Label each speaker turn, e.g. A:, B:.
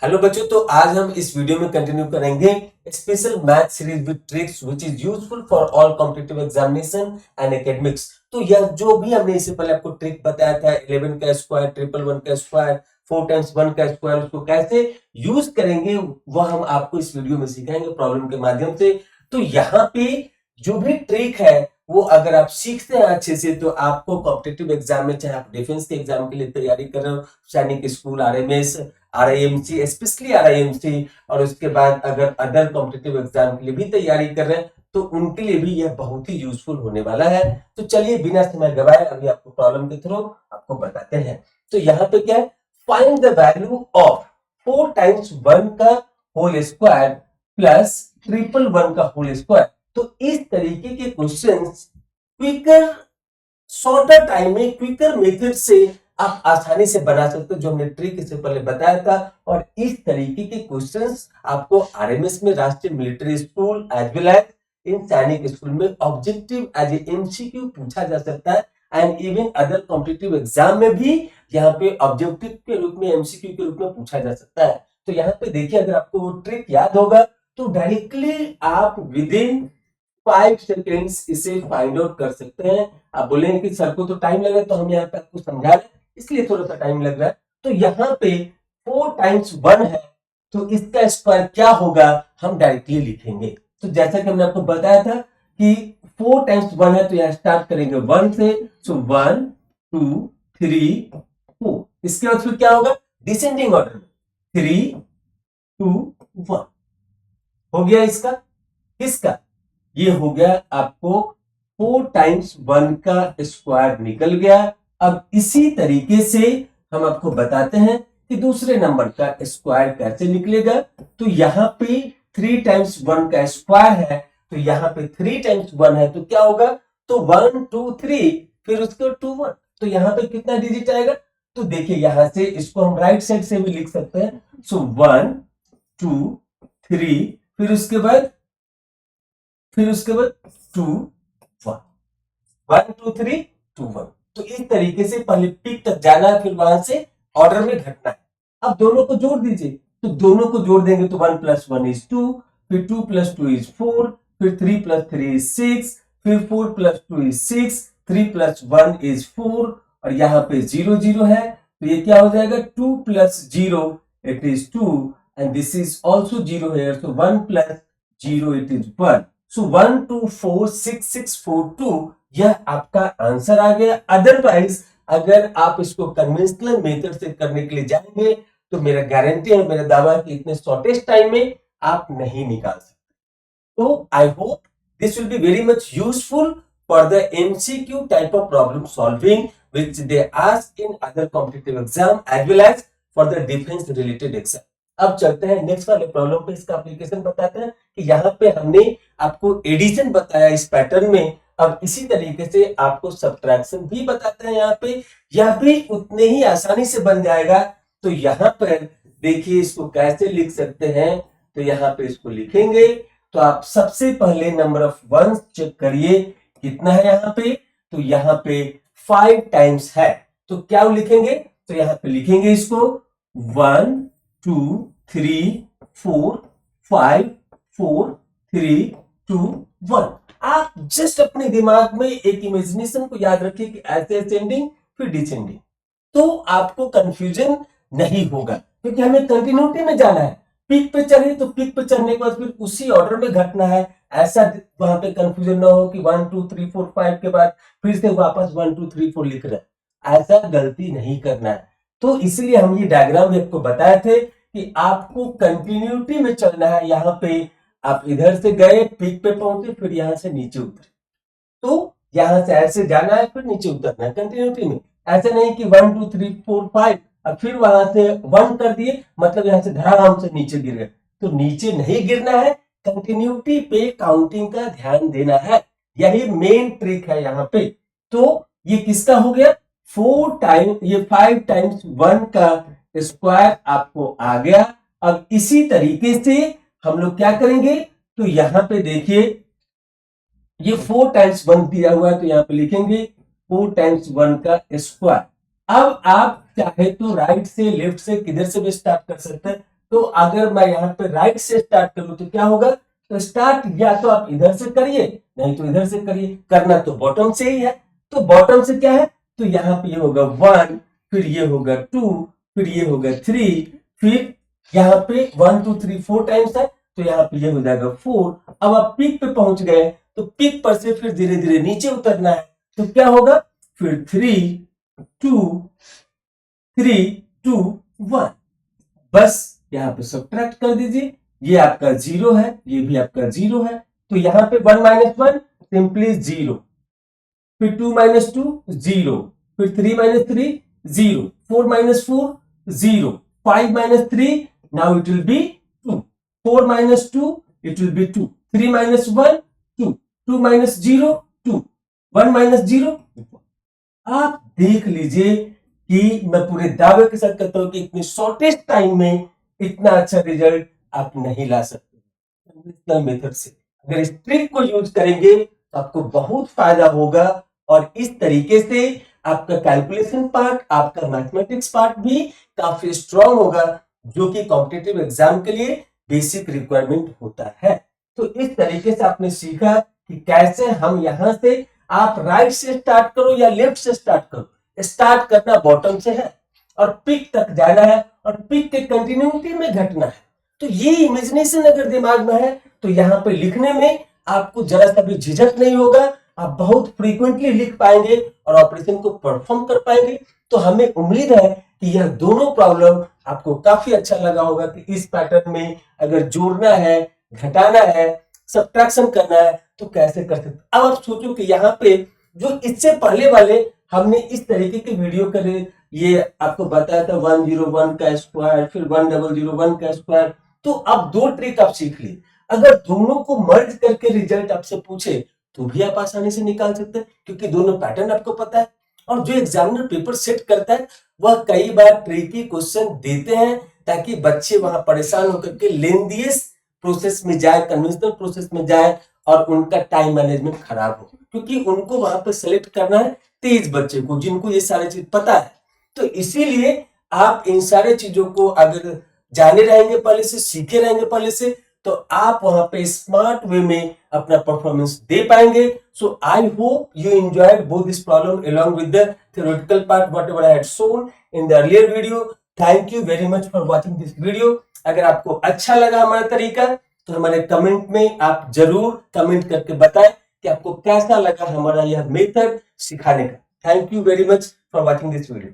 A: Hello बच्चों, तो आज हम इस वीडियो में कंटिन्यू करेंगे special math series with tricks which is useful for all competitive examination and academics. तो यह जो भी हमने इससे पहले आपको ट्रिक बताया था 11 का स्क्वायर, ट्रिपल वन का स्क्वायर, 4 टाइम्स 1 का स्क्वायर, उसको कैसे यूज करेंगे वह हम आपको इस वीडियो में सिखाएंगे प्रॉब्लम के माध्यम से। तो यहाँ पे जो भी ट्रिक है वो अगर आप सीखते हैं अच्छे से तो आपको कॉम्पिटिटिव एग्जाम में, चाहे आप डिफेंस के एग्जाम के लिए तैयारी कर रहे हो, सैनिक school, RMS, RIMC, specially RIMC, और उसके बाद अगर अदर कॉम्पिटिटिव एग्जाम के लिए भी तैयारी कर रहे हैं तो उनके लिए भी यह बहुत ही यूजफुल होने वाला है। तो चलिए बिना समय गवाए अभी आपको प्रॉब्लम के थ्रू आपको बताते हैं। तो यहाँ पे क्या है, find the value of 4 times 1 का होल स्क्वायर प्लस ट्रिपल 1 का होल स्क्वायर। तो इस तरीके के क्वेश्चंस क्विकर, शॉर्टर टाइम में क्विकर मेथड से आप आसानी से बना सकते हो, जो हमने ट्रिक इससे पहले बताया था। और इस तरीके के क्वेश्चंस आपको आरएमएस में, राष्ट्रीय military school as well as in Sainik school में ऑब्जेक्टिव एज ए एमसीक्यू पूछा जा सकता है, and even other competitive exam में भी यहाँ पे ऑब्जेक्टिव के रूप में, एमसीक्यू के रूप में पूछा जा सकता है। तो यहाँ पे देखिए, अगर आपको वो ट्रिक याद होगा तो डायरेक्टली आप विद इन 5 सेकेंड्स इसे फाइंड आउट कर सकते हैं। आप बोलेंगे कि सर को तो टाइम लग रहा है, तो हम यहाँ पे आपको समझा रहे हैं इसलिए थोड़ा सा टाइम लग रहा है। तो यहाँ पे 4 टाइम्स 1 है तो इसका स्क्वायर क्या होगा हम डायरेक्टली लिखेंगे। तो जैसा कि हमने आपको बताया था कि 4 टाइम्स 1 है तो यहाँ स्टार्ट करेंगे 1 से। सो 1 2 3 4, इसके बाद फिर क्या होगा, डिसेंडिंग ऑर्डर में 3 2 1 हो गया। इसका किसका, ये हो गया आपको 4 टाइम्स 1 का स्क्वायर निकल गया। अब इसी तरीके से हम आपको बताते हैं कि दूसरे नंबर का स्क्वायर कैसे निकलेगा। तो यहाँ पे 3 टाइम्स 1 का स्क्वायर है तो यहाँ पे 3 टाइम्स 1 है तो क्या होगा, तो 1 2 3 फिर उसके 2 1, तो यहाँ पे कितना डिजिट आएगा। तो देखिए यहां से इसको हम राइट साइड से भी लिख सकते हैं। सो 1 2 3 फिर उसके बाद 2 1 1 2 3 2 1। तो इस तरीके से पहले पिक तक जाना है, फिर वहां से ऑर्डर में घटना है। अब दोनों को जोड़ दीजिए, तो दोनों को जोड़ देंगे तो 1 + 1 = 2, फिर 2 + 2 = 4, फिर 3 + 3 = 6, फिर 4 + 2 = 6, 3 + 1 = 4, और यहाँ पे 0 0 है तो ये क्या हो जाएगा, 2 + 0 it is 2, and this is also 0 here, so 1 + 0 it is 1. So 1 2 4 6 6 4 2 यह आपका आंसर आ गया। अदरवाइज अगर आप इसको कन्वेंशनल मेथड से करने के लिए जाएंगे तो मेरा गारंटी है, मेरा दावा है कि इतने शॉर्टेस्ट टाइम में आप नहीं निकाल सकते। तो I hope this will be very much useful for the MCQ type of problem solving which they ask in other competitive exam as well as for the defence related exam. अब चलते हैं next वाले problem पे, इसका application बताते हैं कि यहाँ पे हमने आपको एडिशन बताया इस पैटर्न में। अब इसी तरीके से आपको सब्ट्रैक्शन भी बताते हैं यहाँ पे, यह भी उतने ही आसानी से बन जाएगा। तो यहाँ पर देखिए इसको कैसे लिख सकते हैं, तो यहाँ पे इसको लिखेंगे तो आप सबसे पहले नंबर ऑफ वंस चेक करिए कितना है यहाँ पे। तो यहाँ पे 5 टाइम्स है तो क्या लिखेंगे, तो यहाँ पे लिखेंगे इसको 1 2 3 4 5 4 3 2 1। आप जस्ट अपने दिमाग में एक इमेजिनेशन को याद रखिए कि ऐसे असेंडिंग फिर डिसेंडिंग, तो आपको कंफ्यूजन नहीं होगा क्योंकि हमें कंटिन्यूटी में जाना है। पिक पे चढ़े तो पिक पे चढ़ने के बाद फिर उसी ऑर्डर में घटना है, ऐसा वहां पे कंफ्यूजन ना हो कि 1 2 3 4 5 के बाद फिर से वापस 1 2 3 4 लिख रहे हैं, ऐसा गलती नहीं करना है। तो इसलिए हम ये डायग्राम भी आपको बताए थे कि आपको कंटिन्यूटी में चलना है। यहाँ पे आप इधर से गए, पिक पे पहुंचे, फिर यहां से नीचे उतरे, तो यहां से ऐसे जाना है फिर नीचे उतरना है कंटिन्यूटी में। ऐसा नहीं कि 1 2 3 4 5 और फिर वहां से 1 कर दिए मतलब यहां से धड़ाम से नीचे गिर गए, तो नीचे नहीं गिरना है, कंटिन्यूटी पे काउंटिंग का ध्यान देना है, यही मेन ट्रिक है यहाँ पे। तो ये किसका हो गया, 4 टाइम, ये 5 टाइम्स 1 का स्क्वायर आपको आ गया। अब इसी तरीके से हम लोग क्या करेंगे, तो यहां पे देखिए ये 4 टाइम्स 1 दिया हुआ है तो यहां पे लिखेंगे 4 टाइम्स 1 का स्क्वायर। अब आप चाहे तो राइट से, लेफ्ट से, किधर से भी स्टार्ट कर सकते हैं, तो अगर मैं यहाँ पे राइट से स्टार्ट करूं तो क्या होगा, तो स्टार्ट या तो आप इधर से करिए नहीं तो इधर से करिए, करना तो बॉटम से ही है। तो बॉटम से क्या है, तो यहाँ पे ये होगा 1, फिर ये होगा 2, फिर ये होगा 3, फिर यहाँ पे 1 2 3 4 टाइम्स है, तो यहाँ पे ये हो जाएगा 4। अब आप पीक पे पहुंच गए, तो पीक पर से फिर धीरे धीरे नीचे उतरना है, तो क्या होगा, फिर 3 2 3 2 1, बस यहाँ पे सब्ट्रैक्ट कर दीजिए। ये आपका 0 है, ये भी आपका 0 है, तो यहाँ पे 1 - 1 सिंपली 0, फिर 2 - 2 0, फिर 3 - 3 0, 4 - 4 0, 5 - 3 now it will be 2, 4 - 2 it will be 2, 3 - 1 2, 2 - 0 2, 1 - 0। आप देख लीजिए कि मैं पूरे दावे के साथ कहता हूं कि इतनी शॉर्टेस्ट टाइम में इतना अच्छा रिजल्ट आप नहीं ला सकते कन्वेंशनल मेथड से। अगर इस ट्रिक को यूज करेंगे तो आपको बहुत फायदा होगा, और इस तरीके से आपका कैलकुलेशन पार्ट, आपका मैथमेटिक्स पार्ट भी काफी स्ट्रांग होगा, जो कि कॉम्पिटिटिव एग्जाम के लिए बेसिक रिक्वायरमेंट होता है। तो इस तरीके से आपने सीखा कि कैसे हम यहां से, आप राइट से स्टार्ट करो या लेफ्ट से स्टार्ट करो, स्टार्ट करना बॉटम से है और पिक तक जाना है और पिक के कंटिन्यूटी में घटना है। तो ये इमेजिनेशन अगर दिमाग में है तो यहाँ पे लिखने में आपको जरा सा भी झिझक नहीं होगा, आप बहुत फ्रीक्वेंटली लिख पाएंगे और ऑपरेशन को परफॉर्म कर पाएंगे। तो हमें उम्मीद है कि यह दोनों प्रॉब्लम आपको काफी अच्छा लगा होगा कि इस पैटर्न में अगर जोड़ना है, घटाना है, सब्ट्रैक्शन करना है तो कैसे कर सकते। अब आप सोचो कि यहाँ पे जो इससे पहले वाले हमने इस तरीके के वीडियो करे, ये आपको बताया था 101 का स्क्वायर, फिर 1001 का स्क्वायर। तो अब दो ट्रिक आप सीख ली, अगर दोनों को मर्ज करके रिजल्ट आपसे पूछे तो भी आप आसानी से निकाल सकते हैं, क्योंकि दोनों पैटर्न आपको पता है। और जो एग्जामिनर पेपर सेट करता है वह कई बार ट्रिकी क्वेश्चन देते हैं ताकि बच्चे वहां परेशान होकर के लेंदियस प्रोसेस में जाए, कन्वेंशनल प्रोसेस में जाए और उनका टाइम मैनेजमेंट खराब हो, क्योंकि उनको वहां पर सेलेक्ट करना है तेज बच्चे को जिनको ये सारी चीज पता है। तो इसीलिए आप इन सारे चीजों को अगर जाने रहेंगे पहले से, सीखे रहेंगे पहले से, तो आप वहां पे स्मार्ट वे में अपना परफॉर्मेंस दे पाएंगे। So I hope you enjoyed both this problem along with the theoretical part whatever I had shown in the earlier video. Thank you very much for watching this video. अगर आपको अच्छा लगा हमारा तरीका तो हमारे कमेंट में आप जरूर कमेंट करके बताएं कि आपको कैसा लगा हमारा यह मेथड सिखाने का। Thank you very much for watching this video.